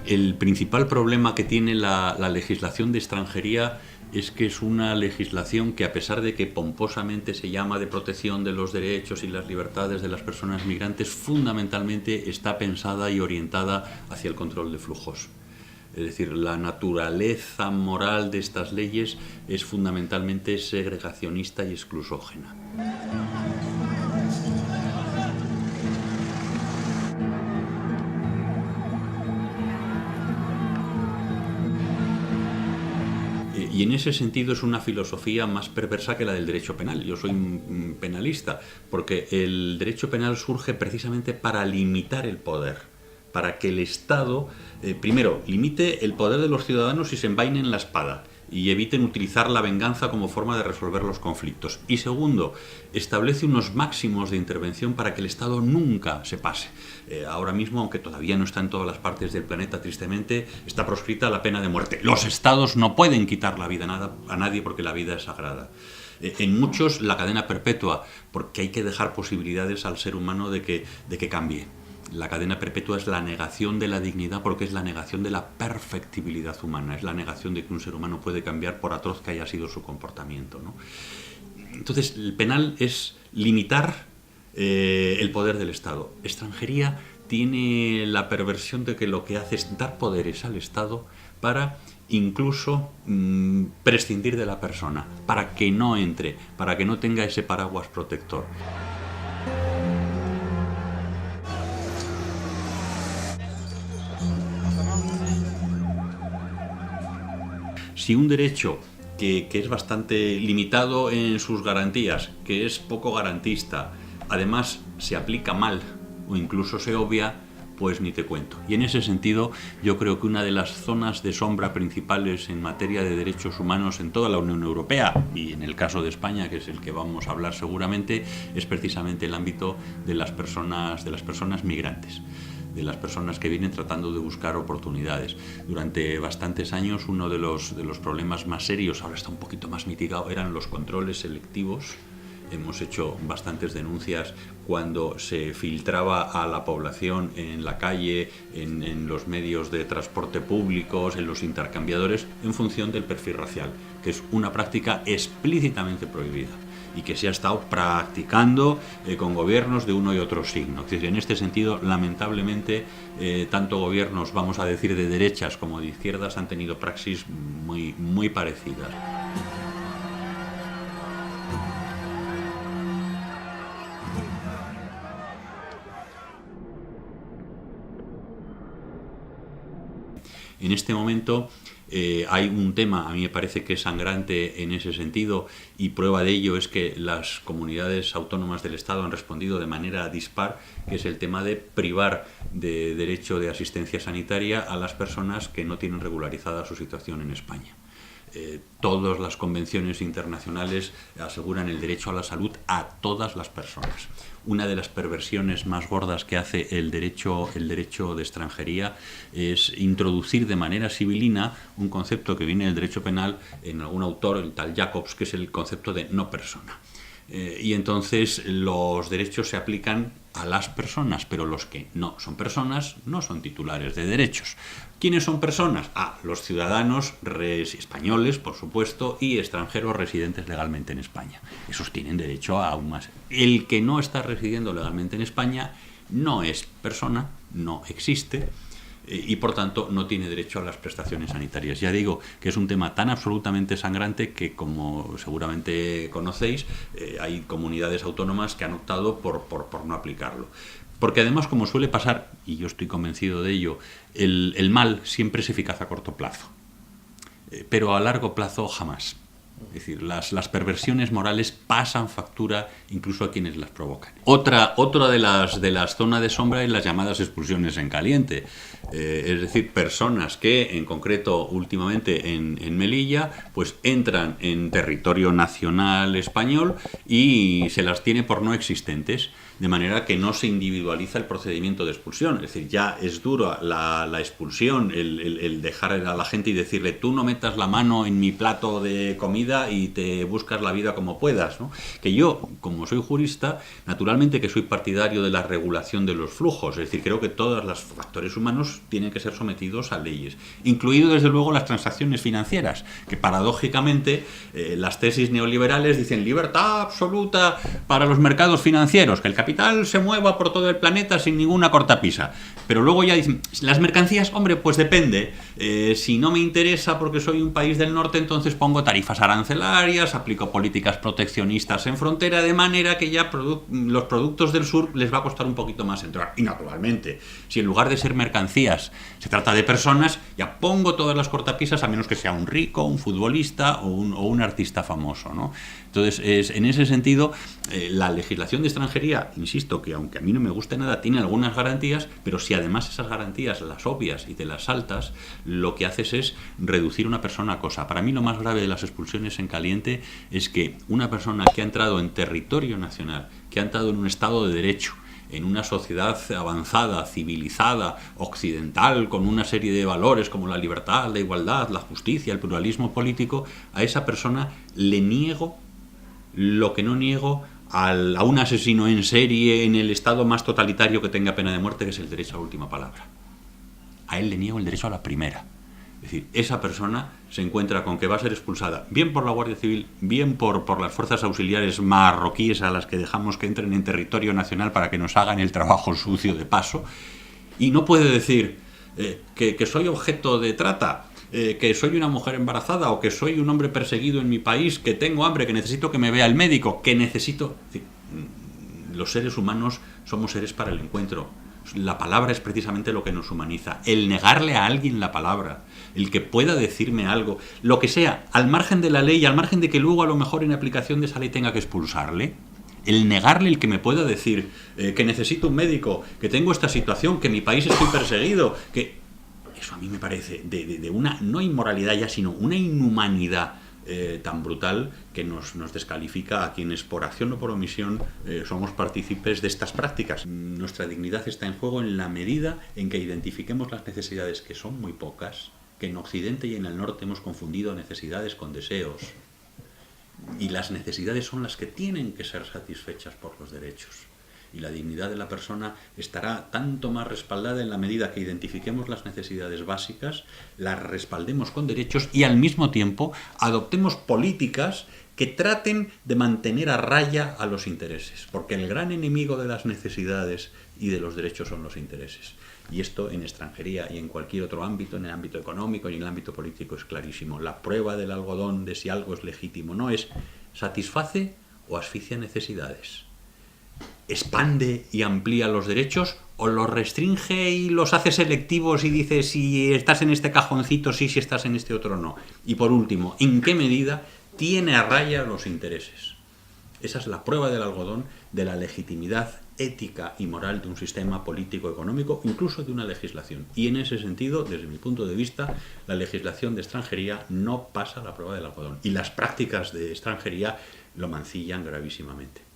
El principal problema que tiene la legislación de extranjería es que es una legislación que, a pesar de que pomposamente se llama de protección de los derechos y las libertades de las personas migrantes, fundamentalmente está pensada y orientada hacia el control de flujos. Es decir, la naturaleza moral de estas leyes es fundamentalmente segregacionista y exclusógena. Y en ese sentido es una filosofía más perversa que la del derecho penal. Yo soy un penalista, porque el derecho penal surge precisamente para limitar el poder, para que el Estado, primero, limite el poder de los ciudadanos y se envainen la espada y eviten utilizar la venganza como forma de resolver los conflictos. Y segundo, establece unos máximos de intervención para que el Estado nunca se pase. Ahora mismo, aunque todavía no está en todas las partes del planeta, tristemente, está proscrita la pena de muerte. Los Estados no pueden quitar la vida a nadie porque la vida es sagrada. En muchos, la cadena perpetua, porque hay que dejar posibilidades al ser humano de que cambie. La cadena perpetua es la negación de la dignidad, porque es la negación de la perfectibilidad humana, es la negación de que un ser humano puede cambiar por atroz que haya sido su comportamiento, ¿no? Entonces, el penal es limitar el poder del Estado. Extranjería tiene la perversión de que lo que hace es dar poderes al Estado para incluso prescindir de la persona, para que no entre, para que no tenga ese paraguas protector. Si un derecho que es bastante limitado en sus garantías, que es poco garantista, además se aplica mal o incluso se obvia, pues ni te cuento. Y en ese sentido, yo creo que una de las zonas de sombra principales en materia de derechos humanos en toda la Unión Europea, y en el caso de España, que es el que vamos a hablar seguramente, es precisamente el ámbito de las personas migrantes, de las personas que vienen tratando de buscar oportunidades. Durante bastantes años uno de los problemas más serios, ahora está un poquito más mitigado, eran los controles selectivos. Hemos hecho bastantes denuncias cuando se filtraba a la población en la calle, en los medios de transporte públicos, en los intercambiadores, en función del perfil racial, que es una práctica explícitamente prohibida y que se ha estado practicando con gobiernos de uno y otro signo. Es decir, en este sentido, lamentablemente, tanto gobiernos, vamos a decir, de derechas como de izquierdas han tenido praxis muy parecidas. En este momento hay un tema, a mí me parece que es sangrante en ese sentido, y prueba de ello es que las comunidades autónomas del Estado han respondido de manera dispar, que es el tema de privar de derecho de asistencia sanitaria a las personas que no tienen regularizada su situación en España. Todas las convenciones internacionales aseguran el derecho a la salud a todas las personas. Una de las perversiones más gordas que hace el derecho de extranjería es introducir de manera sibilina un concepto que viene del derecho penal en algún autor, el tal Jacobs, que es el concepto de no persona. Y entonces los derechos se aplican a las personas, pero los que no son personas no son titulares de derechos. ¿Quiénes son personas? Los ciudadanos españoles, por supuesto, y extranjeros residentes legalmente en España. Esos tienen derecho a aún más. El que no está residiendo legalmente en España no es persona, no existe, y por tanto no tiene derecho a las prestaciones sanitarias. Ya digo que es un tema tan absolutamente sangrante que, como seguramente conocéis, hay comunidades autónomas que han optado por no aplicarlo. Porque además, como suele pasar, y yo estoy convencido de ello, el mal siempre es eficaz a corto plazo, pero a largo plazo jamás. Es decir, las perversiones morales pasan factura incluso a quienes las provocan. Otra de las zonas de sombra es las llamadas expulsiones en caliente. Es decir, personas que, en concreto, últimamente en Melilla, pues entran en territorio nacional español y se las tiene por no existentes, de manera que no se individualiza el procedimiento de expulsión. Es decir, ya es duro la expulsión, el dejar a la gente y decirle: tú no metas la mano en mi plato de comida vida y te buscas la vida como puedas, ¿no? Que yo, como soy jurista, naturalmente que soy partidario de la regulación de los flujos, es decir, creo que todos los factores humanos tienen que ser sometidos a leyes, incluido desde luego las transacciones financieras, que paradójicamente las tesis neoliberales dicen libertad absoluta para los mercados financieros, que el capital se mueva por todo el planeta sin ninguna cortapisa. Pero luego ya dicen, las mercancías, hombre, pues depende. Si no me interesa porque soy un país del norte, entonces pongo tarifas arancelarias, aplico políticas proteccionistas en frontera, de manera que ya los productos del sur les va a costar un poquito más entrar. Y naturalmente, si en lugar de ser mercancías se trata de personas, ya pongo todas las cortapisas, a menos que sea un rico, un futbolista o un artista famoso, ¿no? Entonces, en ese sentido, la legislación de extranjería, insisto, que aunque a mí no me guste nada, tiene algunas garantías, pero si además esas garantías las obvias y te las saltas, lo que haces es reducir una persona a cosa. Para mí lo más grave de las expulsiones en caliente es que una persona que ha entrado en territorio nacional, que ha entrado en un Estado de Derecho, en una sociedad avanzada, civilizada, occidental, con una serie de valores como la libertad, la igualdad, la justicia, el pluralismo político, a esa persona le niego lo que no niego a un asesino en serie en el estado más totalitario que tenga pena de muerte, que es el derecho a la última palabra. A él le niego el derecho a la primera. Es decir, esa persona se encuentra con que va a ser expulsada, bien por la Guardia Civil, bien por las fuerzas auxiliares marroquíes a las que dejamos que entren en territorio nacional para que nos hagan el trabajo sucio de paso, y no puede decir que soy objeto de trata, que soy una mujer embarazada o que soy un hombre perseguido en mi país, que tengo hambre, que necesito que me vea el médico, que necesito... Es decir, los seres humanos somos seres para el encuentro. La palabra es precisamente lo que nos humaniza. El negarle a alguien la palabra, el que pueda decirme algo, lo que sea, al margen de la ley, al margen de que luego a lo mejor en aplicación de esa ley tenga que expulsarle, el negarle el que me pueda decir que necesito un médico, que tengo esta situación, que en mi país estoy perseguido, que... Eso a mí me parece de una, no inmoralidad ya, sino una inhumanidad tan brutal que nos descalifica a quienes por acción o por omisión somos partícipes de estas prácticas. Nuestra dignidad está en juego en la medida en que identifiquemos las necesidades, que son muy pocas, que en Occidente y en el Norte hemos confundido necesidades con deseos, y las necesidades son las que tienen que ser satisfechas por los derechos. Y la dignidad de la persona estará tanto más respaldada en la medida que identifiquemos las necesidades básicas, las respaldemos con derechos y al mismo tiempo adoptemos políticas que traten de mantener a raya a los intereses, porque el gran enemigo de las necesidades y de los derechos son los intereses. Y esto en extranjería y en cualquier otro ámbito, en el ámbito económico y en el ámbito político es clarísimo. La prueba del algodón de si algo es legítimo no es satisface o asfixia necesidades. ¿Expande y amplía los derechos o los restringe y los hace selectivos y dice si estás en este cajoncito sí, si estás en este otro no? Y por último, ¿en qué medida tiene a raya los intereses? Esa es la prueba del algodón de la legitimidad ética y moral de un sistema político-económico, incluso de una legislación. Y en ese sentido, desde mi punto de vista, la legislación de extranjería no pasa la prueba del algodón. Y las prácticas de extranjería lo mancillan gravísimamente.